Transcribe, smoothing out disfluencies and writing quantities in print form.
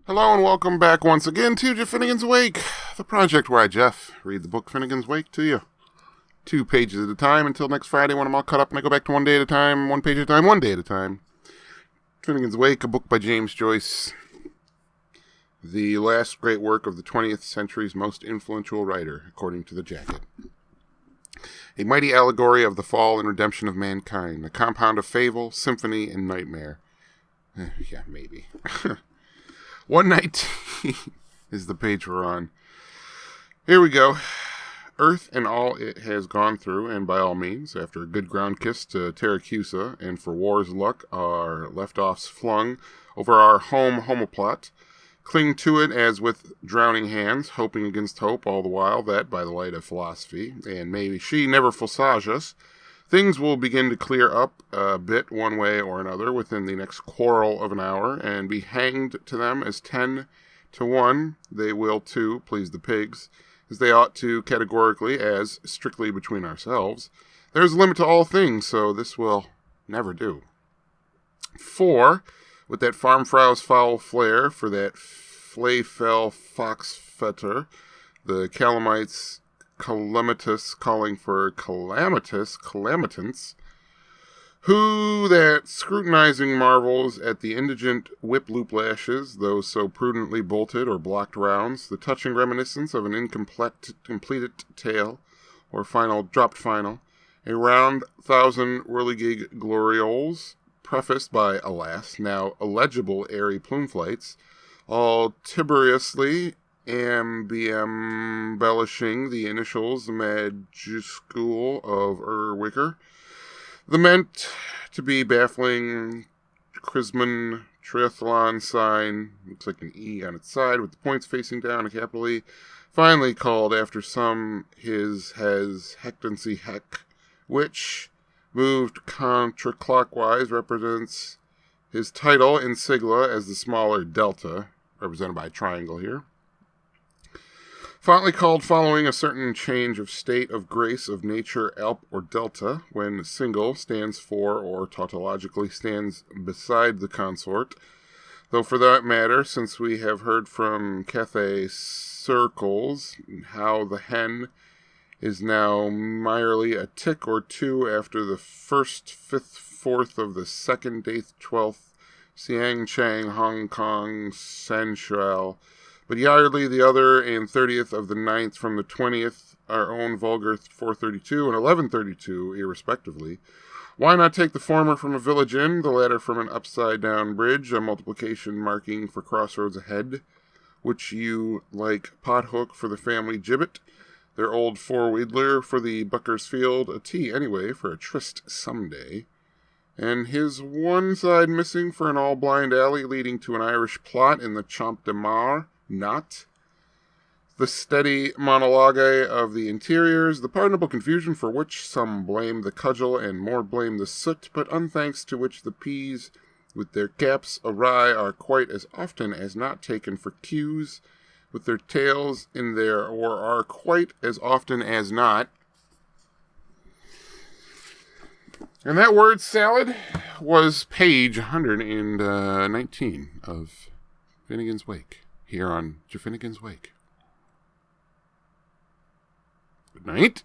Hello and welcome back once again to Jeff Finnegan's Wake, the project where I, Jeff, read the book Finnegan's Wake to you. 2 pages at a time until next Friday when I'm all caught up and I go back to 1 day at a time, 1 page at a time, 1 day at a time. Finnegan's Wake, a book by James Joyce, the last great work of the 20th century's most influential writer, according to the jacket. A mighty allegory of the fall and redemption of mankind, a compound of fable, symphony, and nightmare. Yeah, maybe. 119 is the page we're on. Here we go. Earth and all it has gone through, and by all means, after a good ground kiss to Taracusa, and for war's luck, our left-offs flung over our home homoplot, cling to it as with drowning hands, hoping against hope all the while that, by the light of philosophy, and maybe she never forsage us, things will begin to clear up a bit one way or another within the next quarrel of an hour, and be hanged to them as 10 to 1 they will too, please the pigs, as they ought to categorically, as strictly between ourselves. There's a limit to all things, so this will never do. 4, with that farmfrau's foul flair for that flay-fell fox-fetter, the calamites calamitous calling for calamitants, who that scrutinizing marvels at the indigent whip-loop lashes, those so prudently bolted or blocked rounds, the touching reminiscence of an completed tale, or dropped final, a round thousand whirligig glorioles, prefaced by, alas, now illegible airy plume flights, all tiberiously embellishing the initials majuscule of Wicker, the meant to be baffling Chrisman triathlon sign, looks like an E on its side with the points facing down, a capital E, finally called after some his has hectancy heck, which, moved contra-clockwise, represents his title in sigla as the smaller delta, represented by a triangle here. Fondly called following a certain change of state of grace of nature, alp or delta, when single stands for or tautologically stands beside the consort, though for that matter, since we have heard from Cathay circles how the hen is now merely a tick or two after the 1st, 5th, 4th of the 2nd, 8th, 12th, Siang Chang, Hong Kong, Sensual, but yardly the other and 30th of the 9th from the 20th, our own vulgar 432 and 1132, irrespectively. Why not take the former from a village inn, the latter from an upside-down bridge, a multiplication marking for crossroads ahead, which you like pothook for the family gibbet, their old four-wheeler for the Buckersfield, a tea anyway for a tryst someday, and his one side missing for an all-blind alley leading to an Irish plot in the Champ de Mars, not the steady monologue of the interiors, the pardonable confusion for which some blame the cudgel and more blame the soot, but unthanks to which the peas with their caps awry are quite as often as not taken for cues with their tails in there, or are quite as often as not. And that word salad was page 119 of Finnegan's Wake, here on Jeff Finnegan's Wake. Good night.